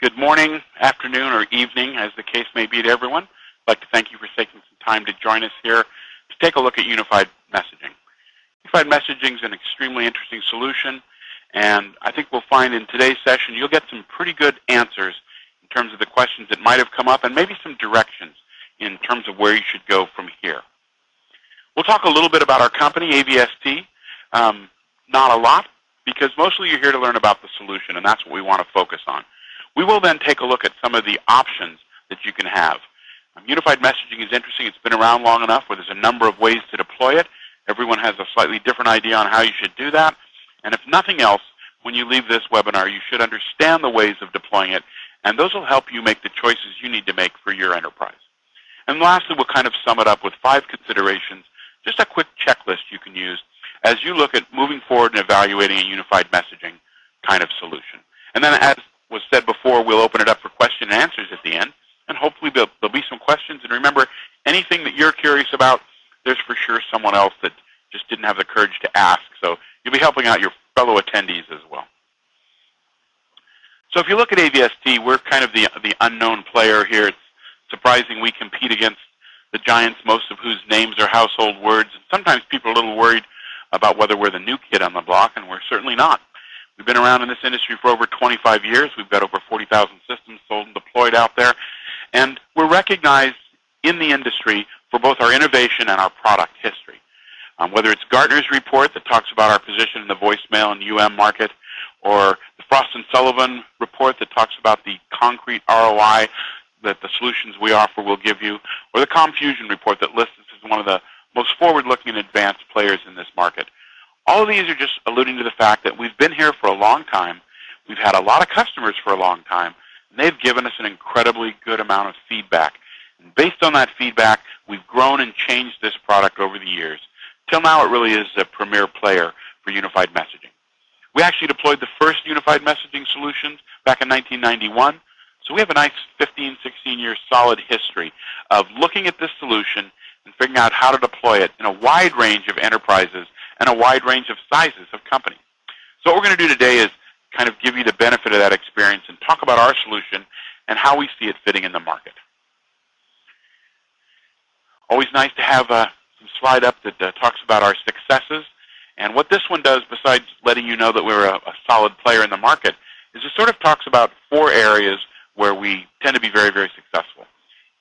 Good morning, afternoon, or evening, as the case may be to everyone. I'd like to thank you for taking some time to join us here to take a look at unified messaging. Unified messaging is an extremely interesting solution, and I think we'll find in today's session you'll get some pretty good answers in terms of the questions that might have come up and maybe some directions in terms of where you should go from here. We'll talk a little bit about our company, AVST. Not a lot, because mostly you're here to learn about the solution, and that's what we want to focus on. We will then take a look at some of the options that you can have. Unified messaging is interesting. It's been around long enough where there's a number of ways to deploy it. Everyone has a slightly different idea on how you should do that. And if nothing else, when you leave this webinar, you should understand the ways of deploying it, and those will help you make the choices you need to make for your enterprise. And lastly, we'll kind of sum it up with 5 considerations, just a quick checklist you can use as you look at moving forward and evaluating a unified messaging kind of solution. And then, as was said before, we'll open it up for question and answers at the end, and hopefully there'll be some questions. And remember, anything that you're curious about, there's for sure someone else that just didn't have the courage to ask. So you'll be helping out your fellow attendees as well. So if you look at AVST, we're kind of the unknown player here. It's surprising we compete against the giants, most of whose names are household words. And sometimes people are a little worried about whether we're the new kid on the block, and we're certainly not. We've been around in this industry for over 25 years. We've got over 40,000 systems sold and deployed out there. And we're recognized in the industry for both our innovation and our product history. Whether it's Gartner's report that talks about our position in the voicemail and market, or the Frost & Sullivan report that talks about the concrete ROI that the solutions we offer will give you, or the ComFusion report that lists us as one of the most forward-looking and advanced players in this market. All of these are just alluding to the fact that we've been here for a long time, we've had a lot of customers for a long time, and they've given us an incredibly good amount of feedback. And based on that feedback, we've grown and changed this product over the years. Till now, it really is a premier player for unified messaging. We actually deployed the first unified messaging solutions back in 1991, so we have a nice 15, 16-year solid history of looking at this solution and figuring out how to deploy it in a wide range of enterprises and a wide range of sizes of companies. So what we're going to do today is kind of give you the benefit of that experience and talk about our solution and how we see it fitting in the market. Always nice to have some slide up that talks about our successes. And what this one does, besides letting you know that we're a solid player in the market, is it sort of talks about 4 areas where we tend to be very, very successful.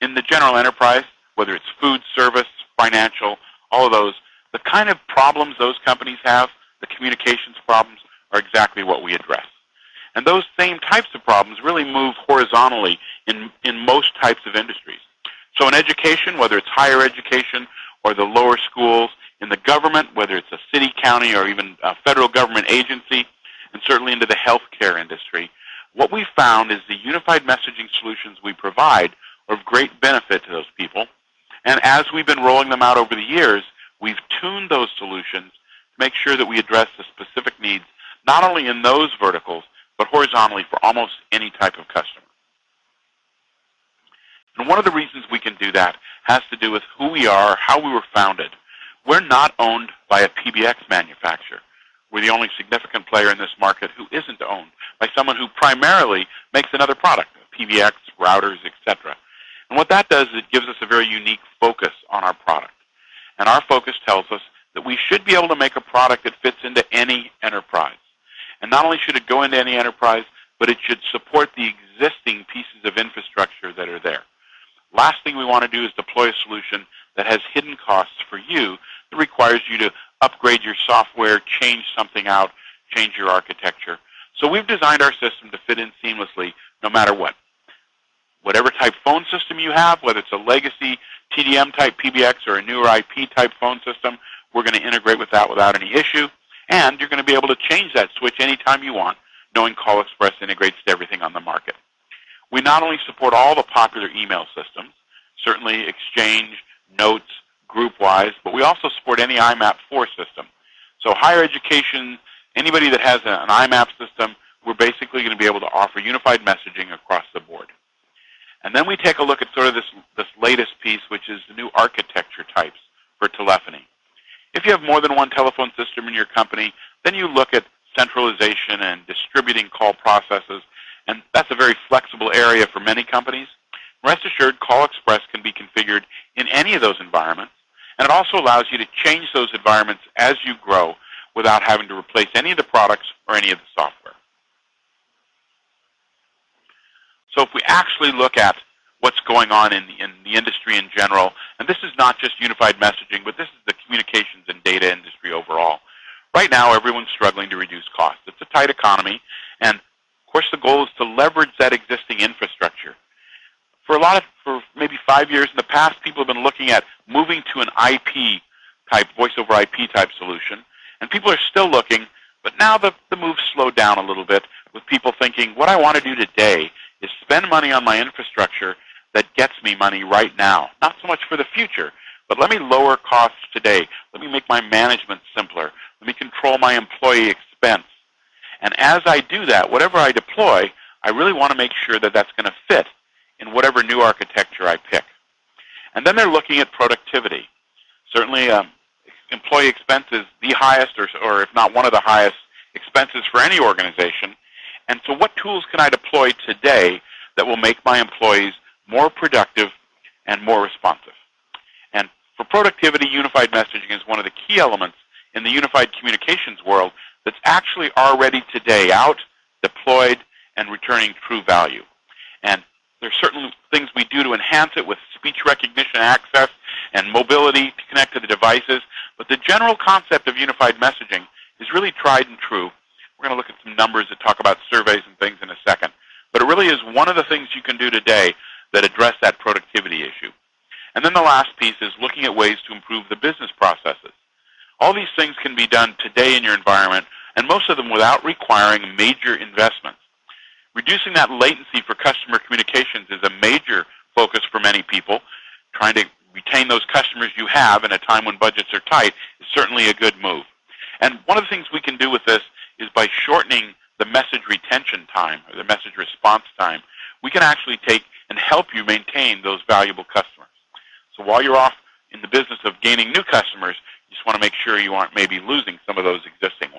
In the general enterprise, whether it's food, service, financial, all of those, the kind of problems those companies have, the communications problems, are exactly what we address. And those same types of problems really move horizontally in most types of industries. So in education, whether it's higher education or the lower schools, in the government, whether it's a city, county, or even a federal government agency, and certainly into the healthcare industry, what we found is the unified messaging solutions we provide are of great benefit to those people. And as we've been rolling them out over the years, we've tuned those solutions to make sure that we address the specific needs, not only in those verticals, but horizontally for almost any type of customer. And one of the reasons we can do that has to do with who we are, how we were founded. We're not owned by a PBX manufacturer. We're the only significant player in this market who isn't owned by someone who primarily makes another product, PBX, routers, etc. And what that does is it gives us a very unique focus on our product. And our focus tells us that we should be able to make a product that fits into any enterprise. And not only should it go into any enterprise, but it should support the existing pieces of infrastructure that are there. Last thing we want to do is deploy a solution that has hidden costs for you that requires you to upgrade your software, change something out, change your architecture. So we've designed our system to fit in seamlessly no matter what. Whatever type phone system you have, whether it's a legacy TDM type PBX or a newer IP type phone system, we're going to integrate with that without any issue. And you're going to be able to change that switch anytime you want, knowing Call Express integrates to everything on the market. We not only support all the popular email systems, certainly Exchange, Notes, GroupWise, but we also support any IMAP 4 system. So higher education, anybody that has an IMAP system, we're basically going to be able to offer unified messaging across the board. And then we take a look at sort of this latest piece, which is the new architecture types for telephony. If you have more than one telephone system in your company, then you look at centralization and distributing call processes and that's a very flexible area for many companies. Rest assured, Call Express can be configured in any of those environments, and it also allows you to change those environments as you grow without having to replace any of the products or any of the software. So if we actually look at what's going on in the industry in general, and this is not just unified messaging, but this is the communications and data industry overall. Right now, everyone's struggling to reduce costs. It's a tight economy, and of course the goal is to leverage that existing infrastructure. For maybe 5 years in the past, people have been looking at moving to an IP type, voice over IP type solution, and people are still looking, but now the move's slowed down a little bit with people thinking, what I want to do today is spend money on my infrastructure that gets me money right now. Not so much for the future, but let me lower costs today. Let me make my management simpler. Let me control my employee expense. And as I do that, whatever I deploy, I really want to make sure that that's going to fit in whatever new architecture I pick. And then they're looking at productivity. Certainly, employee expense is the highest, or if not one of the highest expenses for any organization. And so what tools can I deploy today that will make my employees more productive and more responsive? And for productivity, unified messaging is one of the key elements in the unified communications world that's actually already today out, deployed, and returning true value. And there's certain things we do to enhance it with speech recognition access and mobility to connect to the devices, but the general concept of unified messaging is really tried and true. We're going to look at some numbers that talk about surveys and things in a second. But it really is one of the things you can do today that address that productivity issue. And then the last piece is looking at ways to improve the business processes. All these things can be done today in your environment, and most of them without requiring major investments. Reducing that latency for customer communications is a major focus for many people. Trying to retain those customers you have in a time when budgets are tight is certainly a good move. And one of the things we can do with this is by shortening the message retention time, or the message response time, we can actually take and help you maintain those valuable customers. So while you're off in the business of gaining new customers, you just want to make sure you aren't maybe losing some of those existing ones.